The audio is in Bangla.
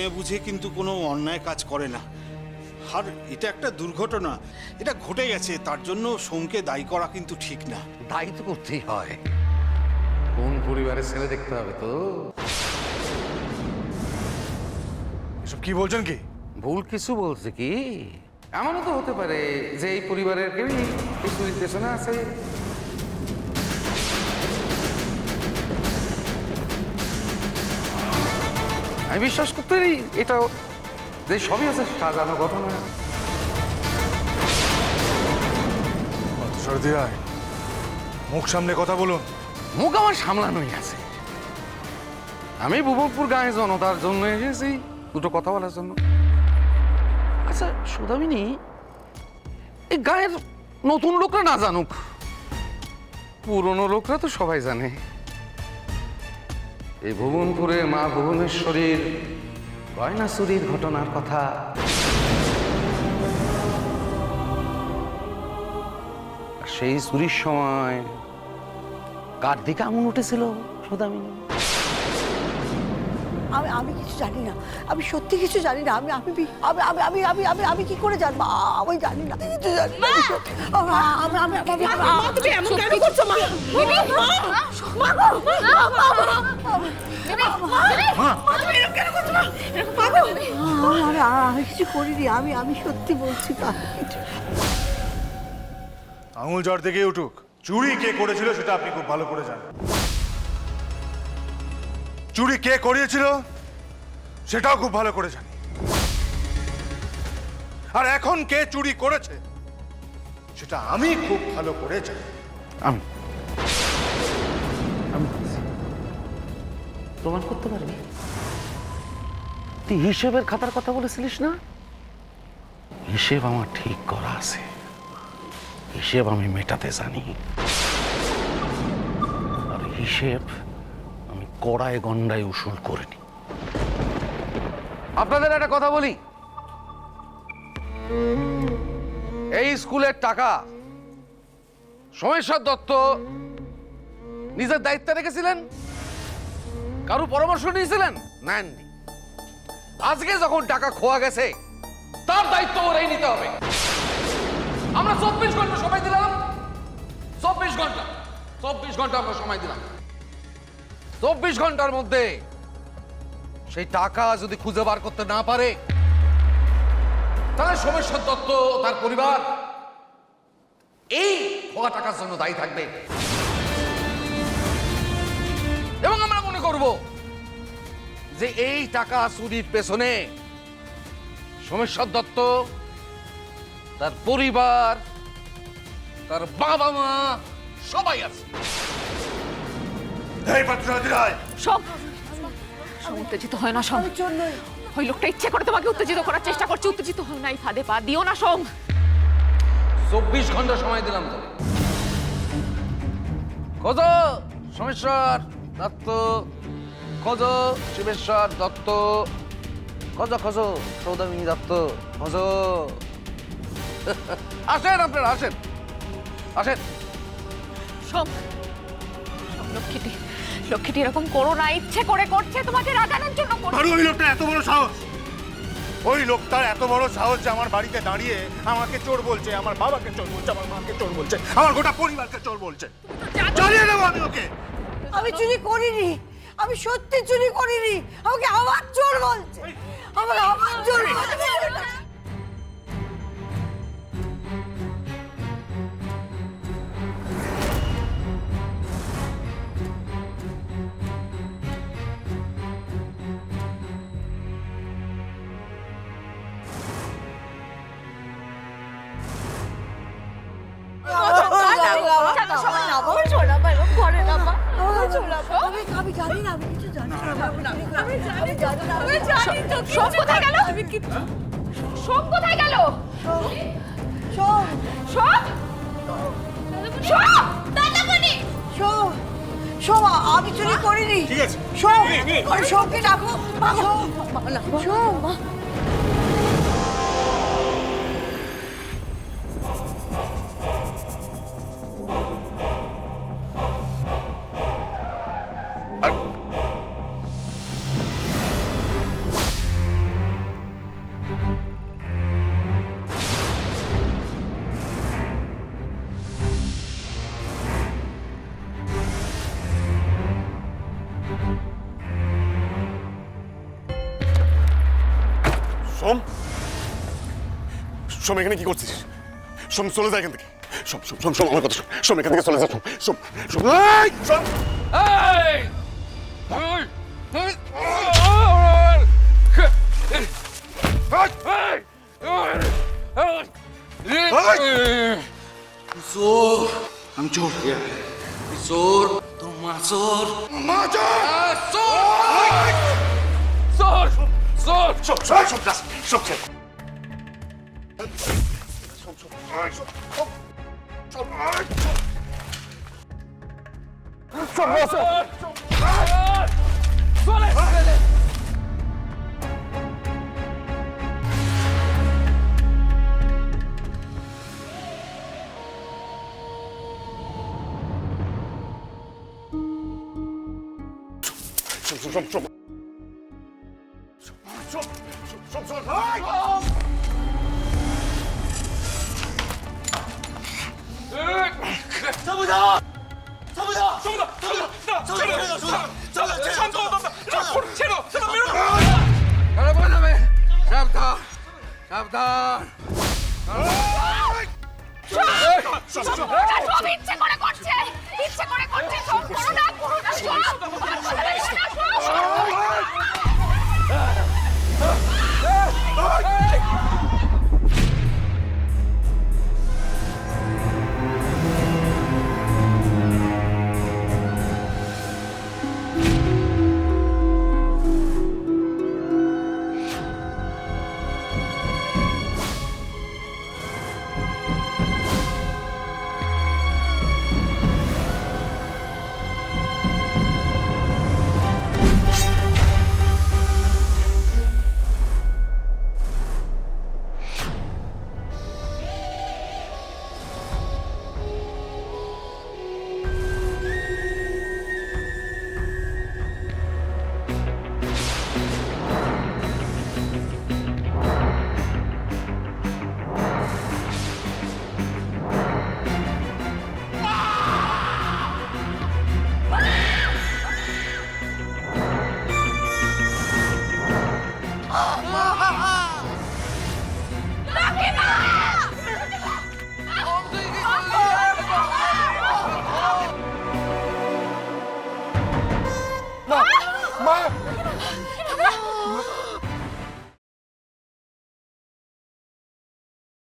জেনে বুঝে কিন্তু কোনো অন্যায় কাজ করে না। আর এটা একটা দুর্ঘটনা, এটা ঘটে গেছে, তার জন্য সোমকে দায়ী করা কিন্তু ঠিক না। দায়ী তো করতেই হয়, কোন পরিবারের ছেলে দেখতে হবে তো। এসব কি বলছেন কি? ভুল কিছু বলছে কি? এমনও তো হতে পারে যে এই পরিবারের কেউই এই চুরির পেছনে আছে। আমি বিশ্বাস করতে এটাও যে সবই আছে সাজানো ঘটনা। সরদি রায়, মুখ সামনে কথা বলুন। মুখ আমার সামলানোই আছে। আমি ভুবনপুর গায়ে জনতার জন্য এসেছি দুটো কথা বলার জন্য। আচ্ছা সুদামিনী, এই গায়ের নতুন লোকরা না জানুক, পুরনো লোকরা তো সবাই জানে এই ভুবনপুরে মা ভুবনেশ্বরীর গয়না চুরির ঘটনার কথা। আর সেই চুরির সময় কার দিকে আঙুল উঠেছিল সুদামিনী? আমি কিছু জানি না, আমি সত্যি কিছু জানি না। আমি আমি আমি আমি আমি আমি আমি আমি কি করে জানবো? আমি জানি না, কিছু জানি না। তুমি এমন কেন করছো মা? আমি কিছু করিনি, আমি আমি সত্যি বলছি। আঙুল জ্বর থেকে উঠুক, চুরি কে করেছিল সেটা আপনি খুব ভালো করে জানেন। চুরি কে করিয়েছিল সেটাও খুব ভালো করে জানি। আর এখন কে চুরি করেছে সেটা আমি খুব ভালো করে জানি। আমি প্রমাণ করতে পারবি? তুই হিসেবের খাতার কথা বলেছিলিস না? হিসেব আমার ঠিক করা আছে, হিসেব আমি মেটাতে জানি। আর হিসেব আমি কড়ায় গন্ডায় উসুল করিনি। আপনাদের একটা কথা বলি, এই স্কুলের টাকা সোমেশ্বর দত্ত নিজের দায়িত্বে রেখেছিলেন? কারো পরামর্শ নিয়েছিলেন? নেননি। আজকে যখন টাকা খোয়া গেছে তার দায়িত্ব ওরাই নিতে হবে। আমরা 24 ঘন্টা সময় দিলাম, 24 ঘন্টা আমরা সময় দিলাম। 24 ঘন্টার মধ্যে সেই টাকা যদি খুঁজে বার করতে না পারে তাহলে সোমেশ্বর দত্ত তার পরিবার এই খোয়া টাকার জন্য দায়ী থাকবে। এবং আমরা মনে করব যে এই টাকা চুরির পেছনে সোমেশ্বর দত্ত, তার পরিবার, তার বাবা মা সবাই আছে। এই পাত্রসারথী রায়, সব উত্তেজিত হয় না সোম। ওই লোকটা ইচ্ছে করে তোমাকে উত্তেজিত করার চেষ্টা করছে। উত্তেজিত হয় না, এই ফাঁদে পা দিও না সোম। 24 ঘন্টা সময় দিলাম তো। খোঁজো সোমেশ্বর দত্ত, খোঁজো শিবেশ্বর দত্ত, খোঁজো সৌদামিনী দত্ত, খোঁজো। আসেন আপনারা, আসেন। সোম, লক্ষ্মীটি এরকম করো না, ইচ্ছে করে করছে, তোমাকে রাগানোর জন্য করছে। আর ওই লোকটা এত বড় সাহস, ওই লোকটার এত বড় সাহস যে আমার বাড়িতে দাঁড়িয়ে আমাকে চোর বলছে, আমার বাবাকে চোর বলছে, আমার মাকে চোর বলছে, আমার গোটা পরিবারকে চোর বলছে। চালিয়ে দেবো আমি ওকে। আমি চুরি করিনি, আমি সত্যি চুরি করিনি। আমাকে আবার চোর বলছে, আমাকে আবার চোর বলছে। আমি জানি না, আমি কিছু জানি না। আমি জানি না। সোম কোথায় গেল? সোম কোথায় গেল? শোন, সোম, সোম, দাদামণি। শোন, শোন, আমি চুরি করিনি। ঠিক আছে, শোন, শোনকে ডাকো। শোন, সোম, সোম এখানে কি করছিস? সোম চলে যায় এখান থেকে। সোম সোম সোম সোম আমার কথা শোন। সোম এখান থেকে চলে যা। সোম সোম সোম এই, সোম। আমি চোর। চোর তোমার চোর চোর চোর সাবধান সব ইচ্ছে করে করছে সব করো না